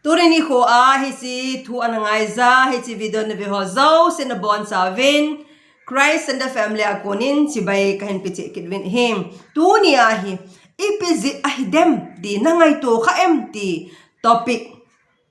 Turini ko hisi tu anangai za hisi video na viho zo sin the bon sa vin Christ and the family akunin si bay kahin pichi kidwin him tuni ahi ipizi ahidem di nangai to ka empty topic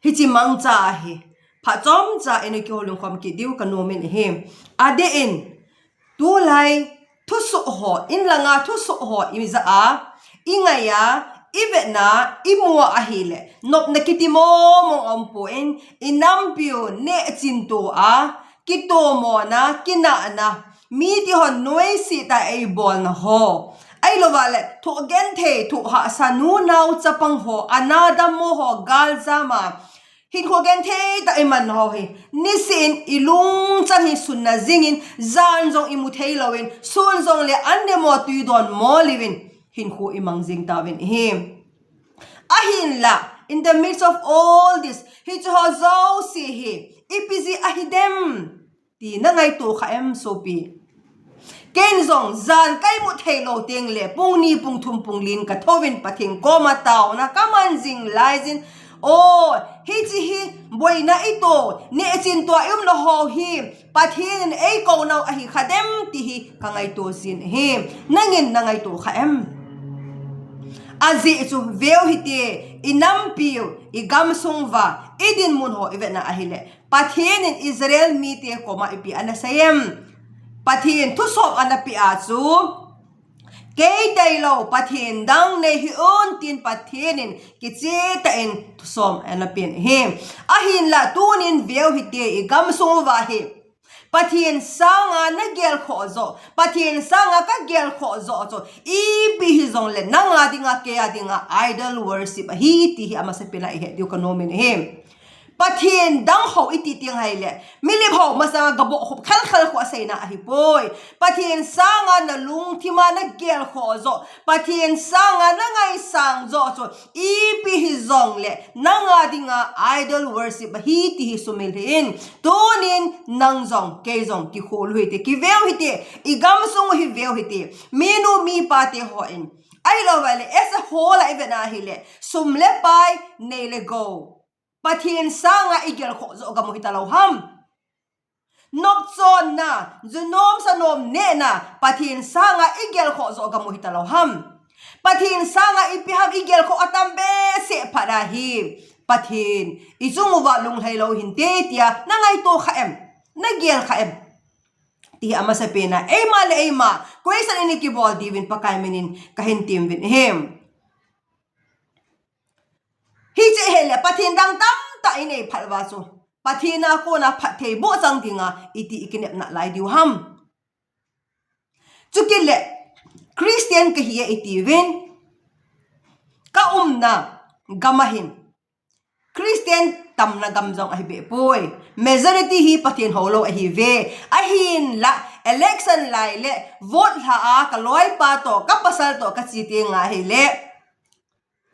hisi mangcha ahi pha chom cha ene ki holung khom ki diu kanomen him ade in tu lai thu su ho in langa thu su ho imiza a ingaya Ibe na imua ahile nop na kitimo mong ompuin inampiu ne cinto a kito mo na kina na mi ti hon noi si ta ay bon ho ay lovale to gente to ha sanu nau chapang ho anada mo ho galzama hin ko gente ta iman ho hi nisin ilung chan hi sunna zingin zan zong imu thailowin sun zong le ande mo tu don mo livin hin ko imang zing tawin him ahin la in the midst of all this hi cho zo si hi ipizi ahidem ti na ngai to kha em sopi ken zong zan kai mu thailo teng le pung ni pung thum pung lin ka thowin pathing ko ma taw na kaman jing lai jin o hi chi hi boina ito ne chin to no ho hi pathin ei ko naw ahi khadem ti hi ka ngai to sin hi nangin na ngai to kha em azi chu veo hite inam piu igam sungwa idin mun ho evena ahile pathin in Israel mi te koma ipi anasayem pathin thu sop anapi a chu ke tailo pathin dang ne hi on tin pathin in kiche ta in thu som anapin him ahin la tunin veo hite igam sungwa hi pathin sanga na gel kho zo pathin sanga ka gel kho zo cho I pi hi zong le nanga dinga ke adinga idol worship hi ti hi ama se pela he diu kanomen him pathin dang ho iti ting hai le milip ho masa gabo khop khal khal ko asaina ahi poi pathin sanga na lung thima na gel kho zo pathin sanga na ngai sang zo cho I pi hi zong le nanga dinga idol worship hi ti hi sumil hin tonin nang zong ke zong ki khol hui te ki veu hi te igam sung hi veu hi te menu mi pa te ho in ai lo vale as a whole ai vena hi le sumle pai ne le go pathin sanga igel kho zo ga mo hitalo ham nop chon na zunom sanom ne na pathin sanga igel kho zo ga mo hitalo ham pathin sanga ipiham igel kho atambe se phara hi pathin izung wa lung hailo hinte tia nangai to kha em na gel kha em ti ama sa pena e male e ma question ini ki bol divin pakai menin kahin tim vin hem hi che hele pathin dang tam ta ine phalwa so pathina ko na phathe bo chang dinga iti ikinep na lai diu ham chukile Christian ka hiya iti win ka na gamahin Christian tam na gamjong ahi be poi majority hi pathin holo ahi ve ahin la election lai le vote ha a ka loi pa to ka pasal to ka chi te nga hi le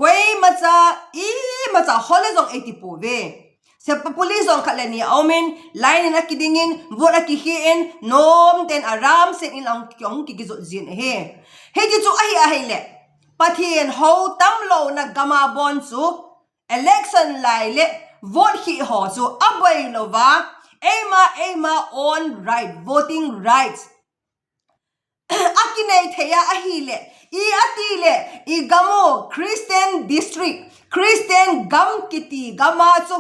Kwei macha hole zong 80 po ve se populi zong khalani aumen line na kidingin vote ki hien nom ten aram sen in ang kyong ki gizo jin he ji chu ahi le pathin ho tam lo na gama bon chu election lai le vote hi ho chu aboi lova ema on right voting rights akinai theya ahile I atile I gamo Christian district Christian gam kiti gama chu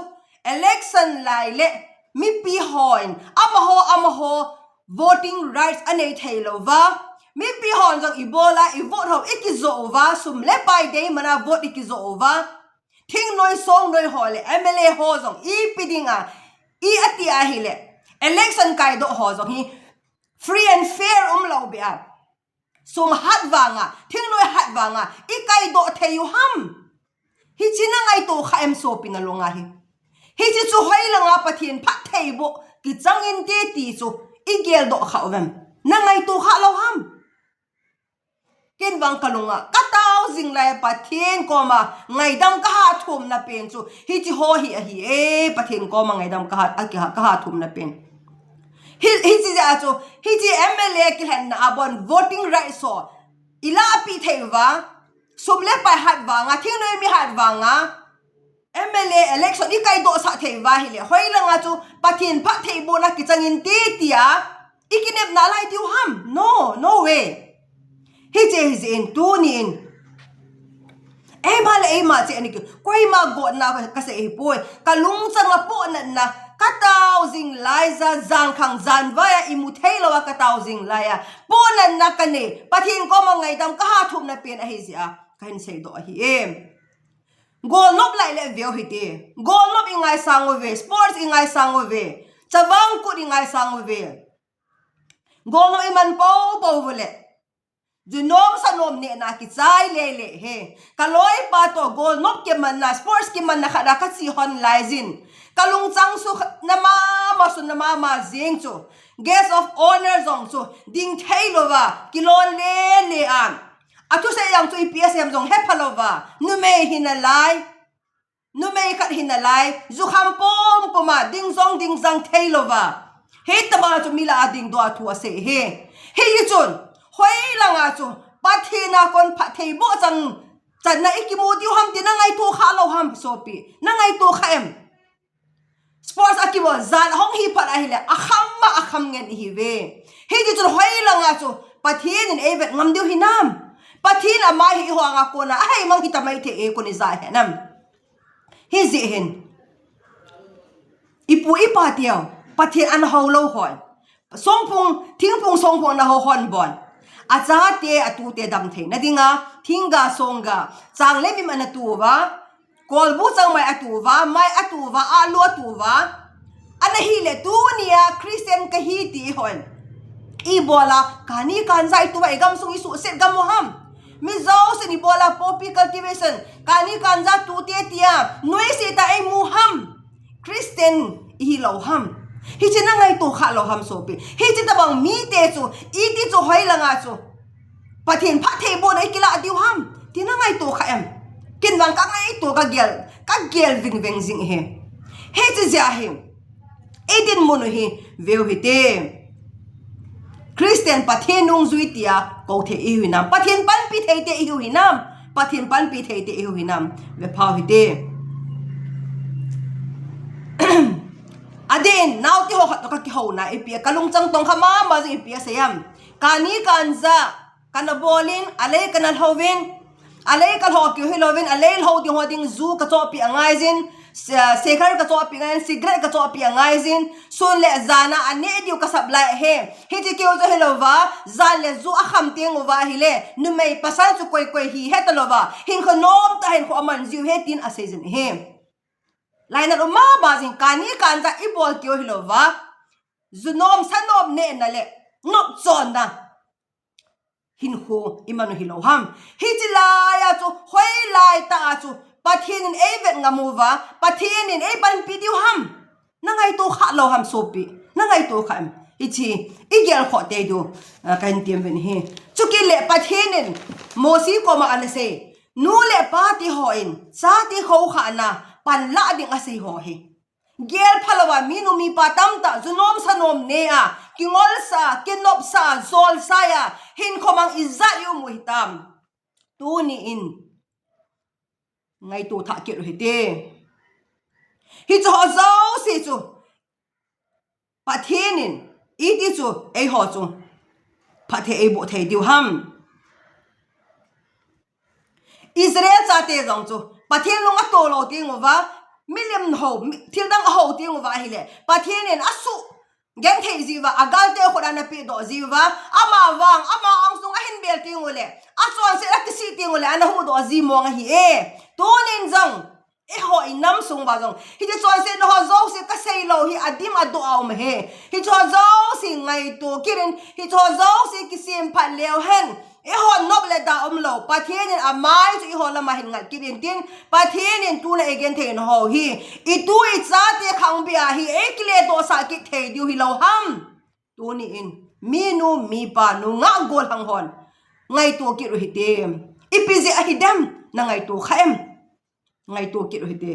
election lai le mi pi hoin amaho voting rights anei thailova mi pi hon jong ibola I vote ho ikizo over sum le pai dei mana vote ikizo over thing noi song noi hole MLA ho jong I pidinga I ati ahile election kai do ho jong hi free and fair lo bia sum hat wanga thing noi hat wanga ikai do theyu ham hi china ngai to kha em so pinalonga hi chi chu hoilanga pathin phat theibo ki changin te ti chu igel do khawem na ngai to kha lo ham ken wang kalunga kataw jing lai pathin koma ngai dam ka ha thum na pen chu hi chi ho hi a hi e pathin koma ngai dam ka ha thum na pen hi chi ja chu hi chi MLA ki hen na abon voting rights so ila pi theiwa sumle pa hat wanga thing noi mi hat wanga MLA election ikai do sa thei wa hi le hoi langa chu pathin pha thei bo na ki changin ti tia ikinep na lai tiu ham no way hi che hi in tu ni in ma che ani koi ma go na ka se hi poi ka lung changa po na ka tau jing lai za zang khang zan wa ya imu thei lo wa ka tau jing lai ya po na ka ne pathin ko ma ngai dam ka ha thup na pen a hi zi a kain sei do hi em Gol nop lại lệ véo hít đi, gol nop ingai sang về, sports ingai sang về, chavang kut ingai sang về, gol nop iman pau về lệ, junom sa nom ne na kitsai lệ he, kaloi pa to gol nop ke man na sports ke man na khada katsi hon laizin, kalung chang su nama ma zing chu, guest of honor zong chu, ding thei lova, kilon le an. Atu sa yang tu IPS yang zong hepalova nume hinalai nume kat hinalai zu khampom poma ding zang thailova he taba tu mila ading do atu ase he chun hoi langa chu pathina kon phathei bo chan na ikimu diu ham ti na ngai tu kha lo ham sopi na ngai tu kha em sports akibo zan hong hi phat a hi le akham ngen hi ve he chun hoi langa chu pathin in evet ngam diu hinam pathin amai hi huanga kona ai mang kita mai the e koni za henam hi zi hin ipu ipa tiao pathin an ho lo hon thingpung songpung na ho hon bon acha te atu te dam the na dinga thinga songa chang le mi man atu wa kolbu chang mai atu wa alu atu wa anahi le tu nia christian ka hi ti hon i bola kani kan zai tu wa gam sung isu set gam moham mi zau se ni bola poppy cultivation kani kanja tu te tia noi se ta ai muham christian hi lo ham hi china ngai to kha lo ham sopi hi chita bang mi te chu i ti chu hoi langa chu pathin pha the bo nei kila diu ham tina ngai to kha em kin wang ka ngai to ka gel ving jing he chi ja he edin mono hi veu hi te Christian pathin nung zui tia ko the i hinam pathin pan pi thei te i hinam pathin pan pi thei te i hinam ve phau hi te adin naw ti ho khat ka ki ho na ipia kalung chang tong khama ma ji ipia sayam kani kanza kanabolin alei kanal hovin alei kal ho ki hilovin alei ho ding ho ding zu ka cho pi angai jin sekhar ka cho pi ngai cigarette ka cho pi angai jin sun le zana ane diu ka sablai he ti keu zo helova zan le zu a kham teng wa hi le nu mei pasal chu koi hi hetalova hin kho nom ta hin kho aman jiu he tin a season he laina ro ma ba jin kani kanza ibol keu helova zunom sanom ne na le nop chon na hin ho imanu hiloham hitilaya chu hoi lai ta chu pathin in evet ngamuwa pathin in e ban pidiu ham nangai to kha lo ham sopi nangai to kham ichi igel kho te do kan tiam ven he chuki le pathin in mosi ko ma anase nu le pati ho in sa ti ho kha na pan la ding ase ho he gel phalawa minu mi patam ta zunom sanom ne a kingol sa kinop sa zol sa ya hin khomang izza yu muhitam tu ni in ngai tu tha ke ro hite hi cho zo si chu pathinin iti chu ei ho chu pathe ei bo thei diu ham Israel cha te jong chu pathen longa to lo ting wa million ho thil dang ho ting wa hi le pathinin asu gen thei jiwa agal te khorana pi do jiwa ama wang ama angsung a hin bel ting ule a chon se ak si ting ule ana hu do ji mong hi e tonin jang e ho inam sung ba jong hi je chon se no ho zo se ka sei lo hi adim adu aw me he hi cho zo si ngai to kirin hi cho zo si kisim phat leo hen e ho nob le da lo pathin amai chu ho la ma hin ngal kirin tin pathin tu na again the no ho hi I tu I cha te khang bia hi e kile do sa ki the diu hi lo ham tu ni in mi nu mi pa nu nga gol hang hon ngai to ki ro hi te ipizi a hidam na ngai to khaem ngai to ki ro hi te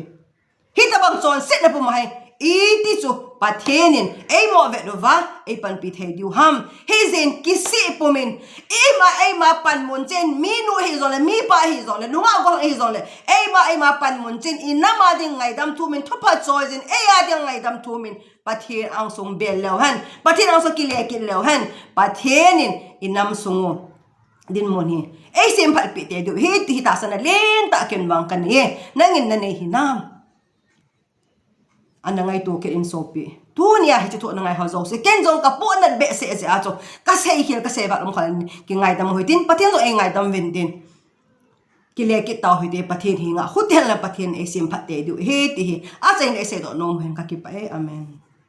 hi ta bang chon set na pu mai I ti chu pathenin ei mo ve dova ei pan pi thei diu ham he zen kisi pumin ei ma pan mun chen mi nu hi zole mi pa hi zole nu ma gol hi zole ei ma pan mun chen inama ding ngai dam tu min thopa choi zen ei a ding ngai dam tu min pathen ang sung bel lew han pathen ang so kile kin lew han pathenin inam sungu din mo ni ei sem pal pi te du hi ti ta sana len ta ken wang kan ye nangin na nei hinam anangai to ke in sopi tu nia hi chu na ngai ha zo se ken jong ka po na be se a cho ka sei hil ka se ba lom khan ki ngai dam hoitin pathen zo ei ngai dam ven din ki le ki taw hite pathen hi nga hotel na pathen ei sem phat te du he ti hi a chain ei se do nom hen ka ki pa e amen